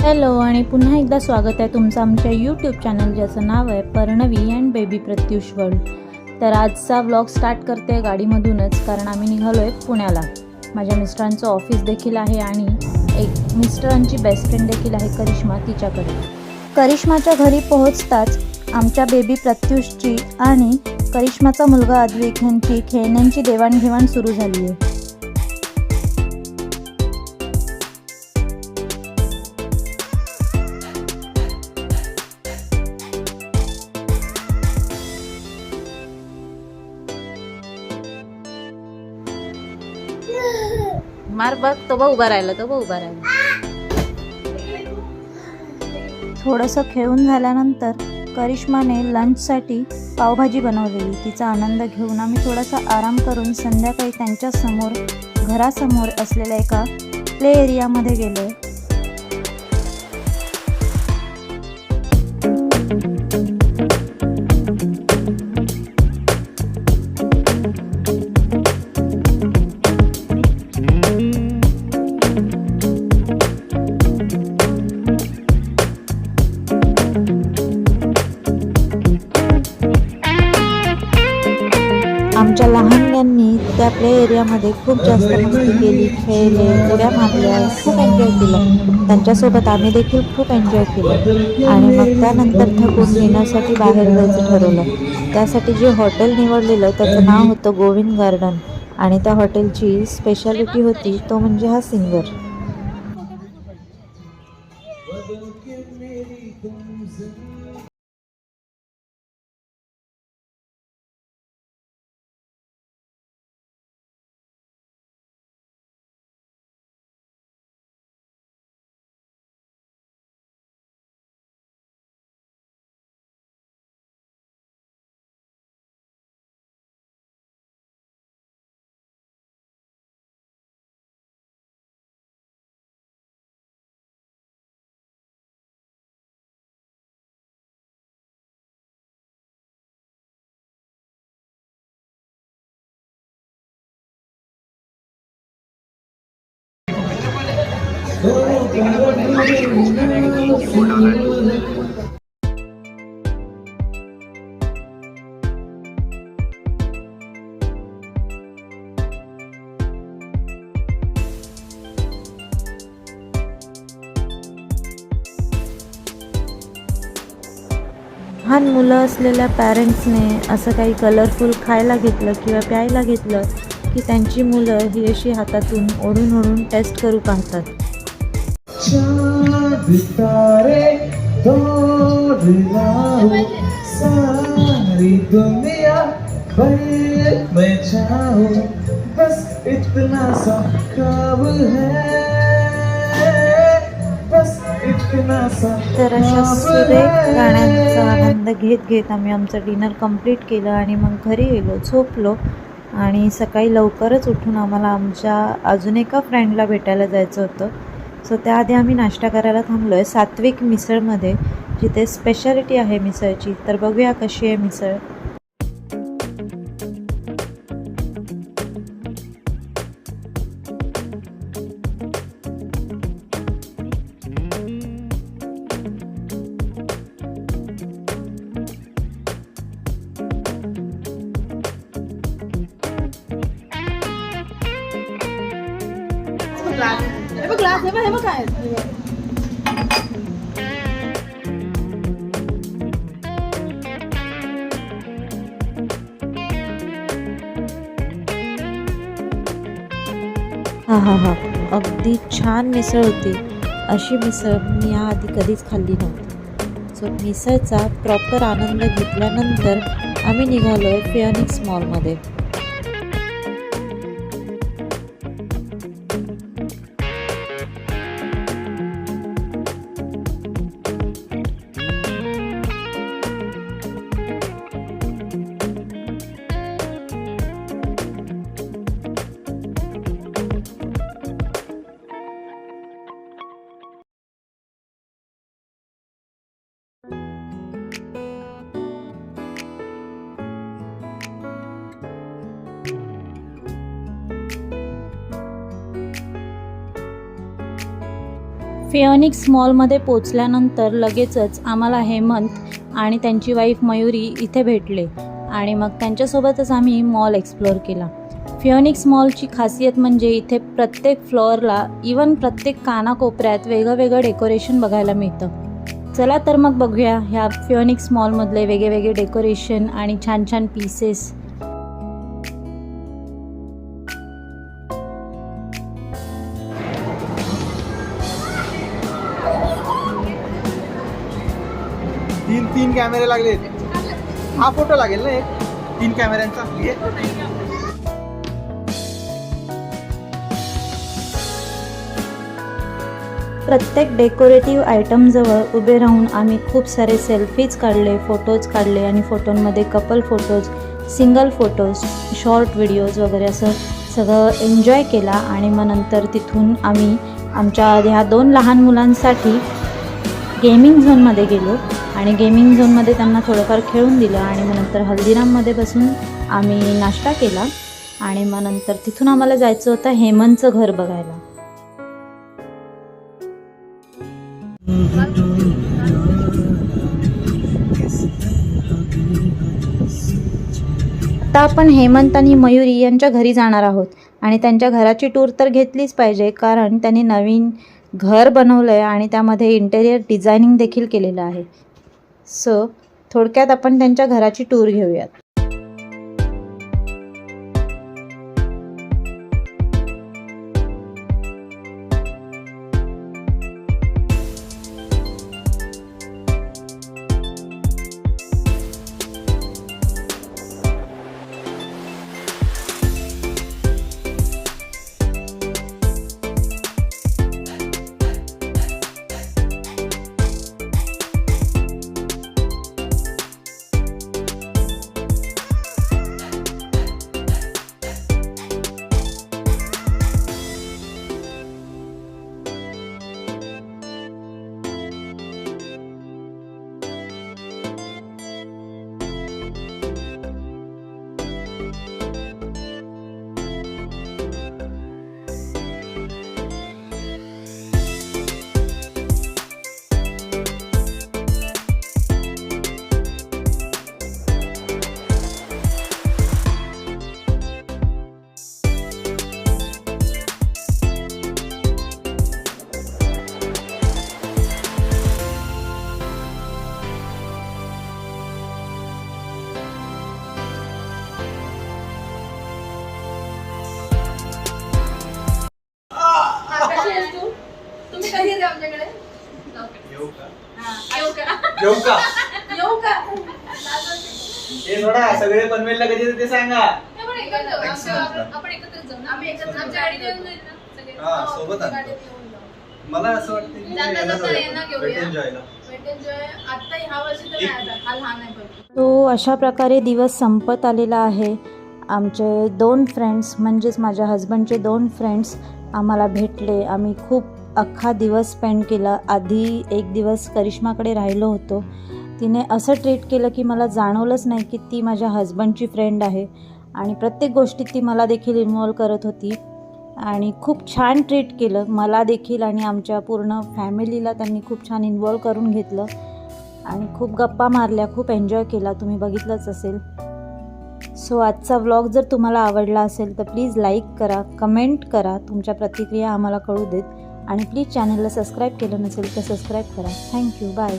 Hello आणि पुन्हा एकदा स्वागत आहे तुमचं आमच्या यूट्यूब चॅनल ज्याचं नाव आहे पर्णवी अँड बेबी प्रत्युष वर्ल्ड. तर आजचा व्लॉग स्टार्ट करते गाडीमधूनच, कारण आम्ही निघालो आहे पुण्याला. माझ्या मिस्टरांचं ऑफिस देखील आहे आणि एक मिस्टरांची बेस्ट फ्रेंड देखील आहे करिश्मा, तिच्याकडे. करिश्माच्या घरी पोहोचताच आमच्या बेबी प्रत्युषची आणि करिश्माचा मुलगा अद्विक यांची खेळण्यांची देवाणघेवाण सुरू झाली आहे. मार बघ, तो बघ उभा राहिला, थोडंसं खेळून झाल्यानंतर करिश्माने लंचसाठी पावभाजी बनवलेली. तिचा आनंद घेऊन आम्ही थोडासा आराम करून संध्याकाळी त्यांच्यासमोर घरासमोर असलेल्या एका प्ले एरियामध्ये गेलो. आमच्या लहानल्यांनी त्या प्ले एरियामध्ये खूप जास्त मस्ती केली, खेळले, उड्या मारल्या, खूप एन्जॉय केलं. त्यांच्यासोबत आम्ही देखील खूप एन्जॉय केलं आणि मग त्यानंतर थकून डिनरसाठी बाहेर जायचं ठरवलं. त्यासाठी जे हॉटेल निवडलेलं त्याचं नाव होतं गोविंद गार्डन आणि त्या हॉटेलची स्पेशालिटी होती तो म्हणजे हा सिंगर. लहान मुलं असलेल्या पॅरेंट्सने असं काही कलरफुल खायला घेतलं किंवा प्यायला घेतलं की त्यांची मुलं ही अशी हातातून ओढून ओढून टेस्ट करू पाहतात. तर अशा सुरेख गाण्यांचा आनंद घेत घेत आम्ही आमचं डिनर कंप्लीट केलं आणि मग घरी गेलो, झोपलो आणि सकाळी लवकरच उठून आम्हाला आमच्या अजून एका फ्रेंडला भेटायला जायचं होतं. सो त्याआधी आम्ही नाश्ता करायला थांबलो आहे सात्विक मिसळमध्ये, जिथे स्पेशालिटी आहे मिसळची. तर बघूया कशी आहे मिसळ. ग्लास हे बघ काय हा अगदी छान मिसळ होती. अशी मिसळ मी याआधी कधीच खाल्ली नव्हती. सो मिसळचा प्रॉपर आनंद घेतल्यानंतर आम्ही निघालो आहे फिओनिक्स मॉलमध्ये. फिओनिक्स मॉलमध्ये पोचल्यानंतर लगेचच आम्हाला हेमंत आणि त्यांची वाईफ मयुरी इथे भेटले आणि मग त्यांच्यासोबतच आम्ही मॉल एक्सप्लोअर केला. फिओनिक्स मॉलची खासियत म्हणजे इथे प्रत्येक फ्लोअरला इवन प्रत्येक कानाकोपऱ्यात वेगळं डेकोरेशन बघायला मिळतं. चला तर मग बघूया ह्या फिओनिक्स मॉलमधले वेगळे डेकोरेशन आणि छान छान पीसेस. तीन कॅमेरे लागले. हा फोटो लागेल ना एक 3 कॅमेऱ्यांचा. प्रत्येक डेकोरेटिव्ह आयटमजवळ उभे राहून आम्ही खूप सारे सेल्फीज काढले, फोटोज काढले आणि फोटोंमध्ये couple photos, single photos, short videos वगैरे असं सगळं एन्जॉय केला. आणि मग नंतर तिथून आम्ही आमच्या ह्या 2 लहान मुलांसाठी गेमिंग झोनमध्ये गेलो आणि गेमिंग झोनमध्ये त्यांना थोडंफार खेळून दिलं आणि मग नंतर हल्दीराममध्ये बसून आम्ही नाश्ता केला आणि मग नंतर तिथून आम्हाला जायचं होतं हेमंतचं घर बघायला. आता आपण हेमंत आणि मयुरी यांच्या घरी जाणार आहोत आणि त्यांच्या घराची टूर तर घेतलीच पाहिजे, कारण त्यांनी नवीन घर बनवलं आहे आणि त्यामध्ये इंटेरियर डिझायनिंग देखील केलेलं आहे. सो थोडक्यात आपण त्यांच्या घराची टूर घेऊयात. तुम्ही कधी येते आमच्याकडे? येऊ का? हे थोडा सगळे पनवेलला कधी येते ते सांगा. आपण एकत्र जाऊ ना. आम्ही एकत्र आमच्या गाडीत येऊन जाईल ना सगळे. हा, सोबत आणतो. गाडीत येऊन जाऊ. मला असं वाटतं की जाता यांना घेऊया. एन्जॉयला. आता ह्या वर्षी तर नाही आता. हा लहान आहे भरपूर. तो अशा प्रकारे दिवस संपत आलेला आहे. आमचे 2 फ्रेंड्स म्हणजेच माझ्या हजबंडचे 2 फ्रेंड्स आम्हाला भेटले. आम्ही खूप अख्खा दिवस स्पेंड केला. आधी एक दिवस करिश्माकडे राहिलो होतो. तिने असं ट्रीट केलं की मला जाणवलंच नाही की ती माझ्या हजबंडची फ्रेंड आहे आणि प्रत्येक गोष्टीत ती मला देखील इन्वॉल्व करत होती आणि खूप छान ट्रीट केलं मला देखील आणि आमच्या पूर्ण फॅमिलीला त्यांनी खूप छान इन्वॉल्व करून घेतलं आणि खूप गप्पा मारल्या, खूप एन्जॉय केला. तुम्ही बघितलंच असेल. सो आजचा व्लॉग जर तुम्हाला आवडला असेल तर प्लीज लाईक करा, कमेंट करा, तुमच्या प्रतिक्रिया आम्हाला कळू देत आणि प्लीज चॅनलला सबस्क्राईब केलं नसेल तर सबस्क्राईब करा. थँक्यू. बाय.